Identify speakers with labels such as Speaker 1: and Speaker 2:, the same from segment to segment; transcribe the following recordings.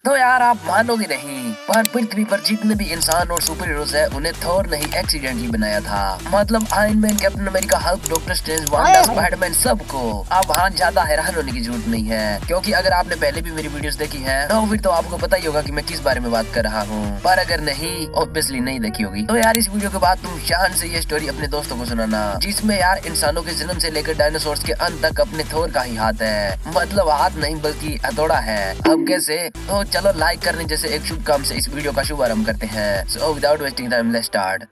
Speaker 1: तो यार आप मानोगे नहीं, पर पृथ्वी पर जितने भी इंसान और सुपर हीरोज है उन्हें थॉर ने ही एक्सीडेंटली बनाया था। मतलब iron man, captain America, Hulk, doctor strange, Wanda, Spiderman सबको। अब हाँ, ज्यादा हैरान होने की जरूरत नहीं है, क्योंकि अगर आपने पहले भी मेरी वीडियोस देखी है तो फिर तो आपको पता ही होगा कि मैं किस बारे में बात कर रहा हूँ। पर अगर नहीं, ऑब्वियसली नहीं देखी होगी, तो यार इस वीडियो के बाद तुम शान से ये स्टोरी अपने दोस्तों को सुनाना, जिसमें यार इंसानों के जन्म से लेकर डायनासोर्स के अंत तक अपने थॉर का ही हाथ है। मतलब हाथ नहीं बल्कि हथौड़ा है। अब कैसे? तो चलो लाइक करने जैसे एक शुभ काम से इस वीडियो का शुभारंभ करते हैं। So without wasting time let's start.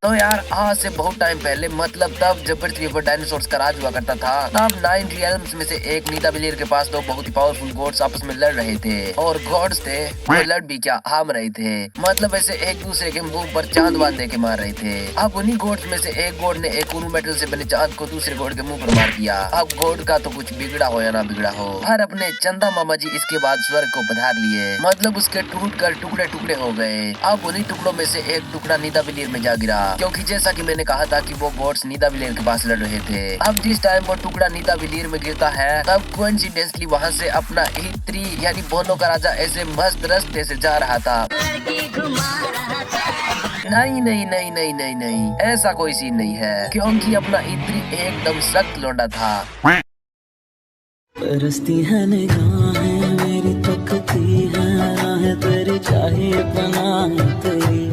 Speaker 1: तो यार आज से बहुत टाइम पहले, मतलब तब जब पृथ्वी पर डायनासोर्स का राज हुआ करता था, तब 9 रियल्म्स में से एक नीदाबिलियर के पास दो बहुत ही पावरफुल गॉड्स आपस में लड़ रहे थे। और गॉड्स थे वो लड़ भी क्या, हाम रहे थे। मतलब ऐसे एक दूसरे के मुंह पर चांद बांध के मार रहे थे। अब उन्हीं गॉड्स में से एक गॉड ने एक उनु मेटल से बने चांद को दूसरे गॉड के मुंह पर मार दिया। अब गॉड का तो कुछ बिगड़ा हो या ना बिगड़ा हो, हर अपने चंदा मामा जी इसके बाद स्वर्ग को पधार लिए। मतलब उसके टूट कर टुकड़े टुकड़े हो गए। अब उन्हीं टुकड़ों में से एक टुकड़ा नीदाबिलियर में जा गिरा, क्योंकि जैसा कि मैंने कहा था कि वो गॉड्स नीदाबिलियर के पास लड़ रहे थे। अब जिस टाइम वो टुकड़ा नीदाबिलियर में गिरता है, तब कोइंसिडेंटली वहां से अपना हित्री यानी बोनो का राजा ऐसे मस्त रास्ते से जा रहा था। नहीं नहीं नहीं नहीं नहीं नहीं, ऐसा कोई सीन नहीं है, क्योंकि अपना हित्री एकदम सख्त लौंडा था।
Speaker 2: बरसती है निगाहें मेरी, तकती है राहें तेरी, चाहे पनाह तेरी।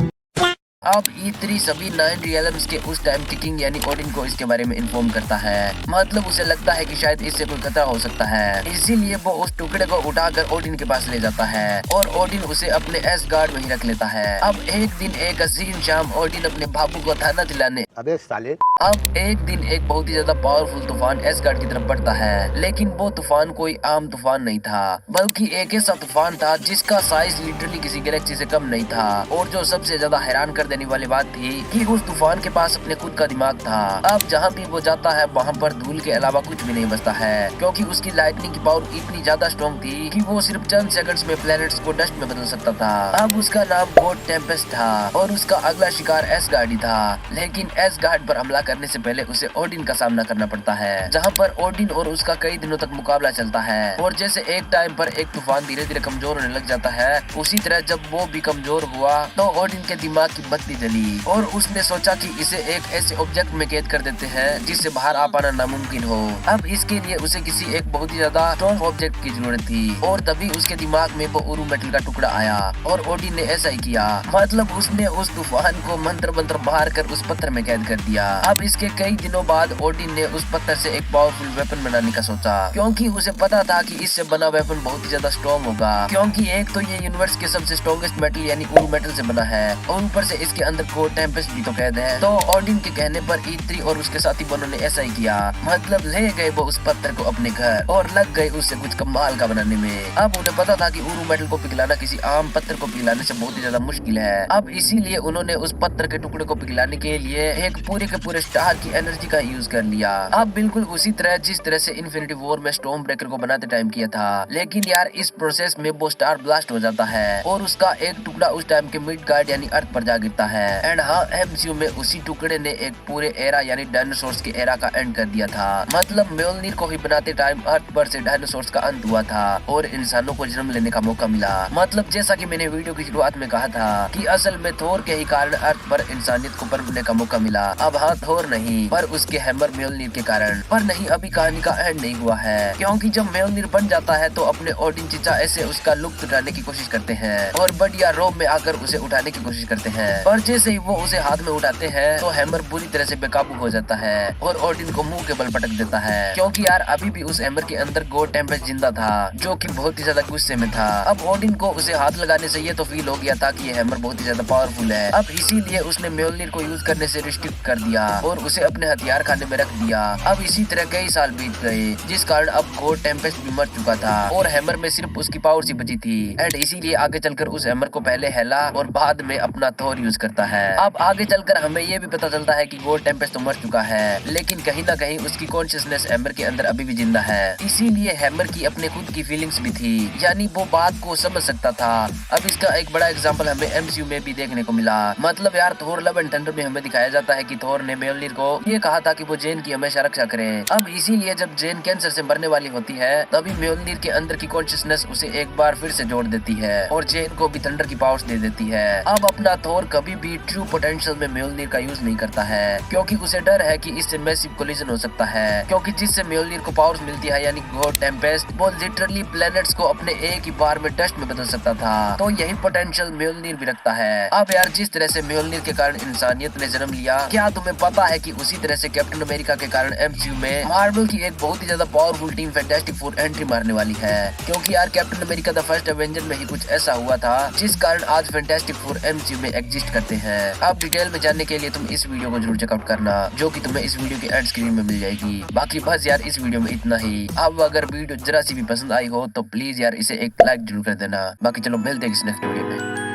Speaker 1: अब E3 सभी 9 रियल्म्स के उस टाइम के किंग यानी ओडिन को इसके बारे में इन्फॉर्म करता है। मतलब उसे लगता है कि शायद इससे कोई खतरा हो सकता है, इसीलिए वो उस टुकड़े को उठाकर ओडिन के पास ले जाता है और ओडिन उसे अपने एसगार्ड में ही रख लेता है। अब एक दिन एक हसीन शाम ओडिन अपने बाबू को थाना दिलाने।
Speaker 3: अबे साले।
Speaker 1: अब एक दिन एक बहुत ही ज्यादा पावरफुल तूफान एसगार्ड की तरफ बढ़ता है, लेकिन वो तूफान कोई आम तूफान नहीं था, बल्कि एक ऐसा तूफान था जिसका साइज लिटरली किसी गैलेक्सी से कम नहीं था। और जो सबसे ज्यादा हैरान कर देने वाली बात थी कि उस तूफान के पास अपने खुद का दिमाग था। अब जहाँ भी वो जाता है वहाँ पर धूल के अलावा कुछ भी नहीं बचता है, क्योंकि उसकी लाइटनिंग की पावर इतनी ज्यादा स्ट्रॉन्ग थी कि वो सिर्फ चंद सेकंड्स में प्लैनेट्स को डस्ट में बदल सकता था। अब उसका नाम गॉड टेम्पेस्ट था और उसका अगला शिकार एसगार्ड ही था। लेकिन एसगार्ड पर हमला करने से पहले उसे ओडिन का सामना करना पड़ता है, जहाँ पर ओडिन और उसका कई दिनों तक मुकाबला चलता है। और जैसे एक टाइम पर एक तूफान धीरे धीरे कमजोर होने लग जाता है, उसी तरह जब वो भी कमजोर हुआ तो ओडिन के दिमाग की बत्ती जली और उसने सोचा कि इसे एक ऐसे ऑब्जेक्ट में कैद कर देते हैं जिससे बाहर आ पाना नामुमकिन हो। अब इसके लिए उसे किसी एक बहुत ही ज्यादा स्ट्रॉन्ग ऑब्जेक्ट की जरूरत थी, और तभी उसके दिमाग में वो उरु मेटल का टुकड़ा आया और ओडिन ने ऐसा ही किया। मतलब उसने उस तूफान को मंत्र मंत्र मार कर उस पत्थर में कैद कर दिया। अब इसके कई दिनों बाद ओडिन ने उस पत्थर से एक पावरफुल वेपन बनाने का सोचा, क्योंकि उसे पता था कि इससे बना वेपन बहुत ही ज्यादा स्ट्रॉन्ग होगा, क्योंकि एक तो ये यूनिवर्स के सबसे स्ट्रॉन्गेस्ट मेटल यानी उरु मेटल से बना है और ऊपर से इसके अंदर गॉड टेम्पेस्ट भी तो कैद है। तो ओडिन के कहने पर E3 और उसके साथी बोनो ने ऐसा ही किया। मतलब ले गए वो उस पत्थर को अपने घर और लग गए उससे कुछ कमाल का बनाने में। अब उन्हें पता था कि उरु मेटल को पिघलाना किसी आम पत्थर को पिघलाने से बहुत ही ज्यादा मुश्किल है। अब इसीलिए उन्होंने उस पत्थर के टुकड़े को पिघलाने के लिए एक पूरे के पूरे स्टार की एनर्जी का यूज कर लिया। अब बिल्कुल उसी तरह जिस तरह से इन्फिनिटी वॉर में स्टॉर्म ब्रेकर को बनाते टाइम किया था। लेकिन यार इस प्रोसेस में वो स्टार ब्लास्ट हो जाता है और उसका एक टुकड़ा उस टाइम के मिडगार्ड यानी अर्थ पर जा गिरता है। एंड हाँ, MCU में उसी टुकड़े ने एक पूरे एरा यानी डायनासोर्स के एरा का एंड कर दिया था। मतलब म्योल्निर को ही बनाते टाइम अर्थ पर से डायनासोर्स का अंत हुआ था और इंसानों को जन्म लेने का मौका मिला। मतलब जैसा कि मैंने वीडियो की शुरुआत में कहा था कि असल में थोर के ही कारण अर्थ पर इंसानियत को पनपने का मौका मिला। अब हाँ, थोर नहीं पर उसके हैमर म्योल्निर के कारण। पर नहीं, अभी कहानी का एंड नहीं हुआ है, क्योंकि जब म्योल्निर बन जाता है तो अपने ओडिन चीचा ऐसे उसका लुप्त उठाने की कोशिश करते हैं और बढ़िया रोब में आकर उसे उठाने की कोशिश करते हैं। पर जैसे ही वो उसे हाथ में उठाते हैं तो हैमर पूरी तरह से बेकाबू हो जाता है और ओडिन को मुंह के बल पटक देता है, क्योंकि यार अभी भी उस हैमर के अंदर गॉड टेम्पेस्ट जिंदा था, जो कि बहुत ही ज्यादा गुस्से में था। अब ओडिन को उसे हाथ लगाने से ये तो फील हो गया था कि ये हैमर बहुत ही ज्यादा पावरफुल है। अब इसीलिए उसने म्योल्निर को यूज करने से रिस्ट्रिक्ट कर दिया और उसे अपने हथियार खाने में रख दिया। अब इसी तरह कई साल बीत गए, जिस कारण अब गॉड टेम्पेस्ट भी मर चुका था और हैमर में सिर्फ उसकी पावर सी बची थी। एंड इसीलिए आगे चलकर उस हैमर को पहले हेला और बाद में अपना थोर यूज करता है। अब अब आगे चलकर हमें ये भी पता चलता है कि गॉड टेम्पेस्ट तो मर चुका है, लेकिन कहीं ना कहीं उसकी कॉन्शियसनेस हैमर के अंदर अभी भी जिंदा है। इसीलिए हैमर की अपने खुद की फीलिंग्स भी थी, यानी वो बात को समझ सकता था। अब इसका एक बड़ा एग्जांपल हमें एमसीयू में भी देखने को मिला। मतलब यार थोर लव एंड थंडर में हमें दिखाया जाता है कि थोर ने म्योल्निर को ये कहा था कि वो जेन की हमेशा रक्षा करे। अब इसीलिए जब जेन कैंसर से मरने वाली होती है तभी म्योल्निर के अंदर की कॉन्शियसनेस उसे एक बार फिर से जोड़ देती है और जेन को भी थंडर की पावर्स दे देती है। अब अपना थोर कभी भी ट्रू पोटेंशियल में म्योल्निर का यूज नहीं करता है, क्योंकि उसे डर है कि इससे मैसिव कोलिजन हो सकता है, क्योंकि जिससे म्योल्निर को पावर्स मिलती है यानी गॉड टेम्पेस्ट, वो लिटरली प्लैनेट्स को अपने एक ही बार में डस्ट में बदल सकता था। तो यही पोटेंशियल म्योल्निर भी रखता है। अब यार जिस तरह से म्योल्निर के कारण इंसानियत ने जन्म लिया, क्या तुम्हें पता है कि उसी तरह से कैप्टन अमेरिका के कारण एमसीयू में मार्वल की एक बहुत ही ज्यादा powerful team fantastic four entry मारने वाली है। क्योंकि यार captain America the first Avenger में ही कुछ ऐसा हुआ था जिस कारण आज फैंटास्टिक फोर एमसीयू में एग्जिस्ट करते हैं। अब डिटेल में जानने के लिए तुम इस वीडियो को जरूर चेकआउट करना, जो कि तुम्हें इस वीडियो की एंड स्क्रीन में मिल जाएगी। बाकी बस यार इस वीडियो में इतना ही। अब अगर वीडियो जरा सी भी पसंद आई हो तो प्लीज यार इसे एक लाइक जरूर कर देना। बाकी चलो मिलते हैं इस नेक्स्ट वीडियो में।